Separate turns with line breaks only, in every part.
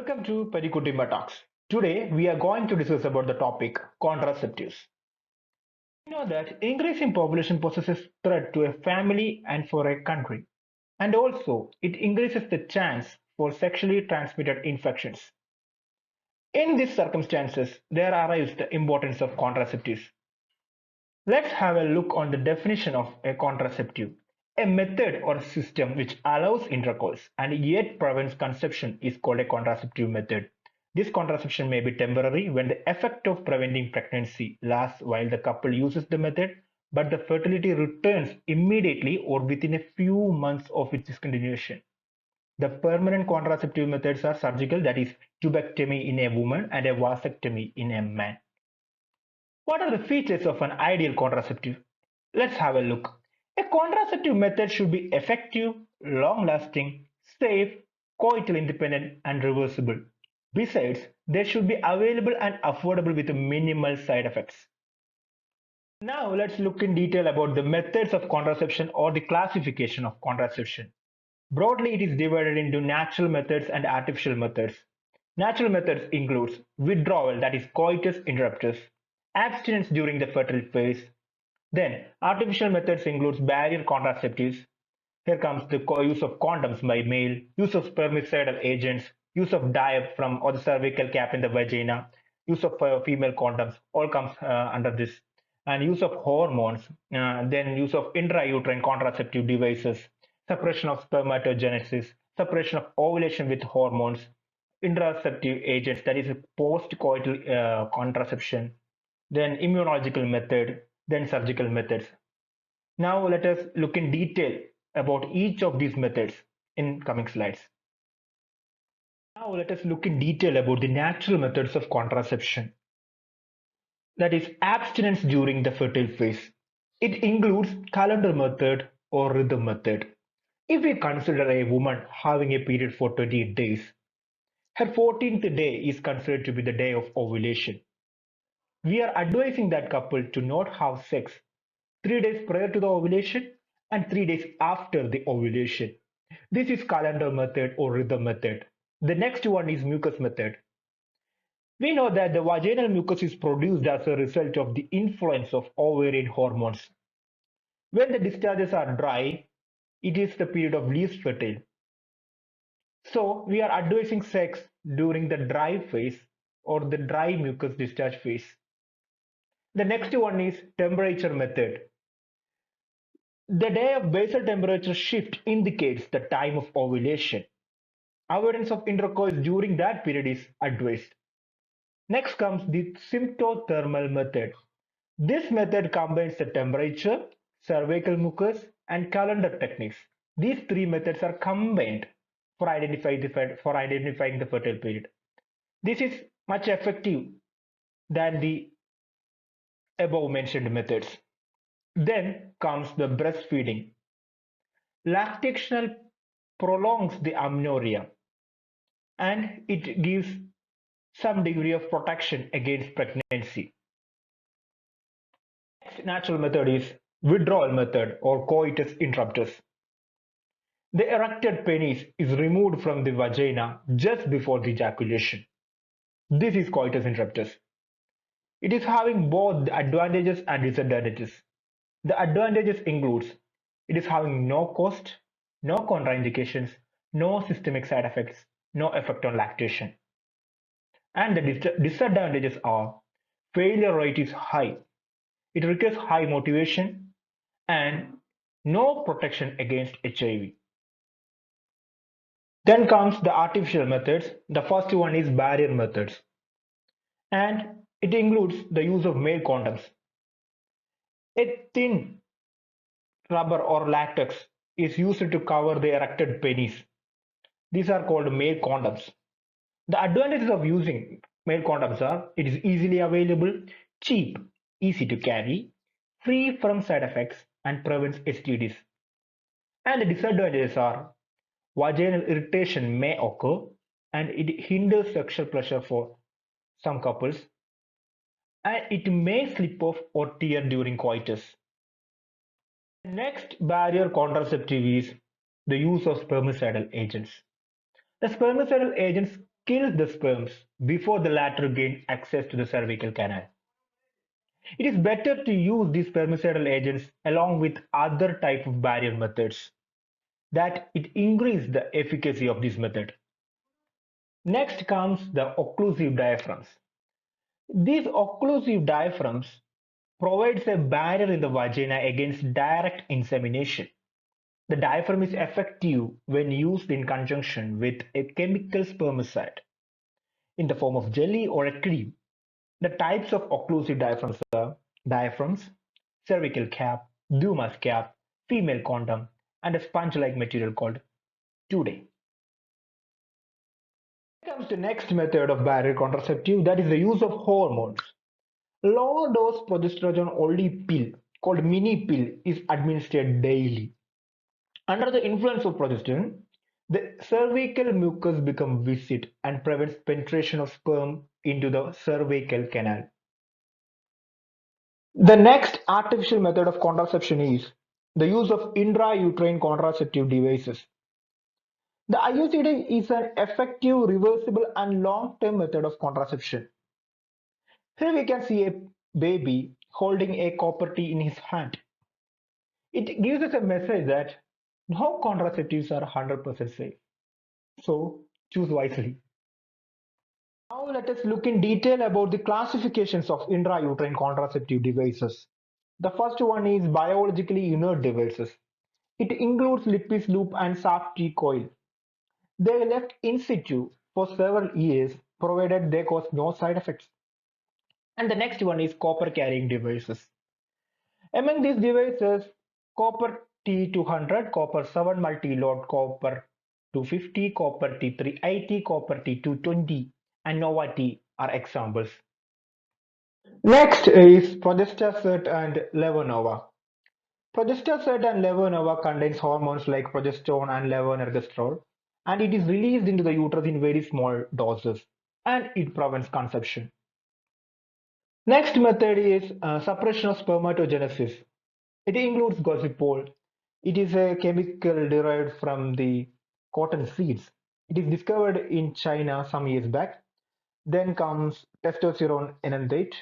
Welcome to Perikutimba Talks. Today we are going to discuss about the topic contraceptives. We know that increasing population poses threat to a family and for a country, and also it increases the chance for sexually transmitted infections. In these circumstances, there arises the importance of contraceptives. Let's have a look on the definition of a contraceptive. A method or system which allows intercourse and yet prevents conception is called a contraceptive method. This contraception may be temporary when the effect of preventing pregnancy lasts while the couple uses the method, but the fertility returns immediately or within a few months of its discontinuation. The permanent contraceptive methods are surgical, that is, tubectomy in a woman and a vasectomy in a man. What are the features of an ideal contraceptive? Let's have a look. A contraceptive method should be effective, long-lasting, safe, coital independent, and reversible. Besides, they should be available and affordable with minimal side effects. Now let's look in detail about the methods of contraception or the classification of contraception. Broadly, it is divided into natural methods and artificial methods. Natural methods includes withdrawal, that is coitus interruptus, abstinence during the fertile phase. Then artificial methods includes barrier contraceptives. Here comes the use of condoms by male, use of spermicidal agents, use of dye from or the cervical cap in the vagina, use of female condoms, all comes under this, and use of hormones, then use of intrauterine contraceptive devices, suppression of spermatogenesis, suppression of ovulation with hormones, contraceptive agents, that is post-coital contraception, then immunological method, then surgical methods. Now let us look in detail about each of these methods in coming slides. Now let us look in detail about the natural methods of contraception. That is abstinence during the fertile phase. It includes calendar method or rhythm method. If we consider a woman having a period for 28 days, her 14th day is considered to be the day of ovulation. We are advising that couple to not have sex 3 days prior to the ovulation and 3 days after the ovulation. This is calendar method or rhythm method. The next one is mucus method. We know that the vaginal mucus is produced as a result of the influence of ovarian hormones. When the discharges are dry, it is the period of least fertile. So we are advising sex during the dry phase or the dry mucus discharge phase. The next one is temperature method. The day of basal temperature shift indicates the time of ovulation. Avoidance of intercourse during that period is advised. Next comes the symptothermal method. This method combines the temperature, cervical mucus, and calendar techniques. These three methods are combined for identifying the fertile period. This is much effective than the above mentioned methods. Then comes the breastfeeding. Lactational prolongs the amenorrhea and it gives some degree of protection against pregnancy. Next natural method is withdrawal method or coitus interruptus. The erected penis is removed from the vagina just before the ejaculation. This is coitus interruptus. It is having both the advantages and disadvantages. The advantages includes it is having no cost, no contraindications, no systemic side effects, no effect on lactation. And the disadvantages are failure rate is high. It requires high motivation and no protection against HIV. Then comes the artificial methods. The first one is barrier methods. And it includes the use of male condoms. A thin rubber or latex is used to cover the erected penis. These are called male condoms. The advantages of using male condoms are it is easily available, cheap, easy to carry, free from side effects, and prevents STDs. And the disadvantages are vaginal irritation may occur and it hinders sexual pleasure for some couples, and it may slip off or tear during coitus. Next barrier contraceptive is the use of spermicidal agents. The spermicidal agents kills the sperms before the latter gain access to the cervical canal. It is better to use these spermicidal agents along with other type of barrier methods that it increase the efficacy of this method. Next comes the occlusive diaphragms. These occlusive diaphragms provides a barrier in the vagina against direct insemination. The diaphragm is effective when used in conjunction with a chemical spermicide in the form of jelly or a cream. The types of occlusive diaphragms are diaphragms, cervical cap, Dumas cap, female condom, and a sponge-like material called Tude. Comes the next method of barrier contraceptive, that is the use of hormones. Low dose progesterone only pill called mini pill is administered daily. Under the influence of progesterone, the cervical mucus becomes viscid and prevents penetration of sperm into the cervical canal. The next artificial method of contraception is the use of intrauterine contraceptive devices. The IUCD is an effective, reversible, and long-term method of contraception. Here we can see a baby holding a copper T in his hand. It gives us a message that no contraceptives are 100% safe. So choose wisely. Now let us look in detail about the classifications of intrauterine contraceptive devices. The first one is biologically inert devices. It includes Lippis loop and Safety coil. They are left in situ for several years provided they cause no side effects. And the next one is copper carrying devices. Among these devices, copper T200, copper 7 multi-load, copper 250, copper T380, copper T220, and Nova T are examples. Next is progestasert and levonorgestrel. Progestasert and levonorgestrel contains hormones like progesterone and levonorgestrel, and it is released into the uterus in very small doses, and it prevents conception. Next method is suppression of spermatogenesis. It includes gossypol. It is a chemical derived from the cotton seeds. It is discovered in China some years back. Then comes testosterone enanthate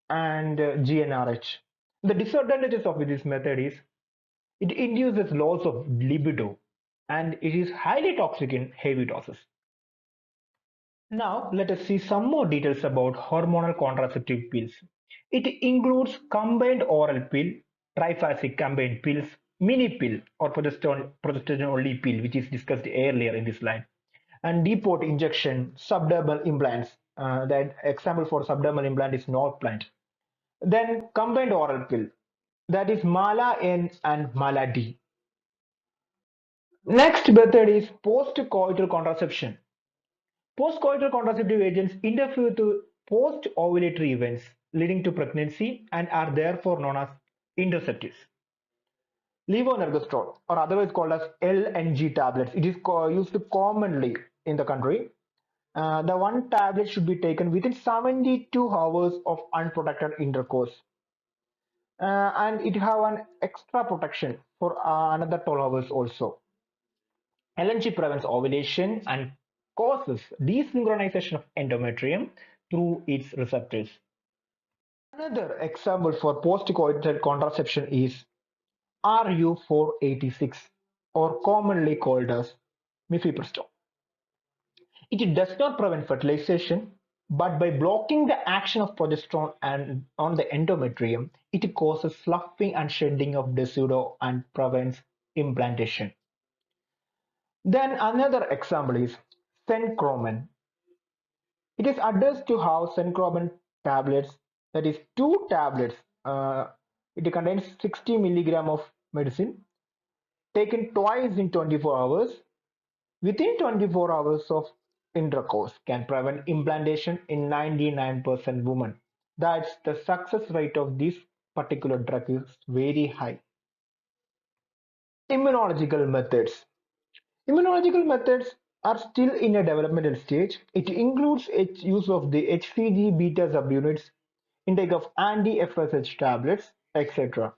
and GnRH. The disadvantages of this method is it induces loss of libido and it is highly toxic in heavy doses. Now let us see some more details about hormonal contraceptive pills. It includes combined oral pill, triphasic combined pills, mini pill or progesterone only pill, which is discussed earlier in this slide, and depot injection, subdermal implants. That example for subdermal implant is Norplant. Then combined oral pill, that is Mala N and Mala D. Next method is post-coital contraception. Post-coital contraceptive agents interfere with post-ovulatory events leading to pregnancy and are therefore known as interceptives. Levonorgestrel, or otherwise called as LNG tablets, it is used commonly in the country. The one tablet should be taken within 72 hours of unprotected intercourse, and it have an extra protection for another 12 hours also. LNG prevents ovulation and causes desynchronization of endometrium through its receptors. Another example for post-coital contraception is RU486, or commonly called as mifepristone. It does not prevent fertilization, but by blocking the action of progesterone and on the endometrium, it causes sloughing and shedding of deciduum and prevents implantation. Then another example is Sencromen. It is advised to have Sencromen tablets, that is 2 tablets. It contains 60 milligram of medicine taken twice in 24 hours. Within 24 hours of intercourse can prevent implantation in 99% women. That's the success rate of this particular drug is very high. Immunological methods. Immunological methods are still in a developmental stage. It includes its use of the HCG beta subunits, intake of anti-FSH tablets, etc.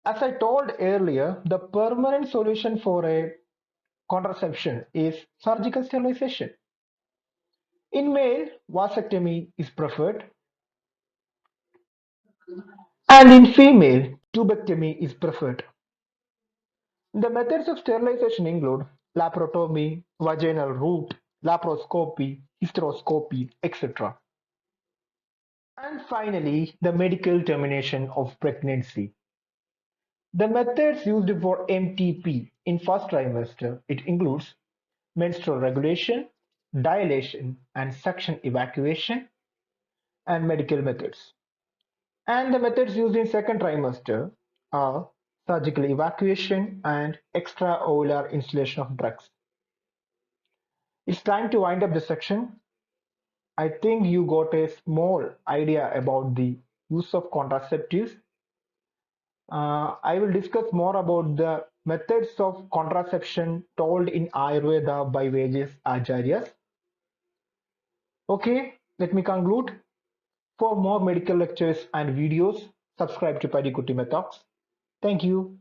As I told earlier, the permanent solution for a contraception is surgical sterilization. In male, vasectomy is preferred, and in female, tubectomy is preferred. The methods of sterilization include laparotomy, vaginal route, laparoscopy, hysteroscopy, etc. And finally, the medical termination of pregnancy. The methods used for MTP in first trimester, it includes menstrual regulation, dilation and suction evacuation, and medical methods. And the methods used in second trimester are surgical evacuation and extraovular instillation of drugs. It's time to wind up this section. I think you got a small idea about the use of contraceptives. I will discuss more about the methods of contraception told in Ayurveda by various acharyas. Okay, let me conclude. For more medical lectures and videos, subscribe to Padikutti Methods. Thank you.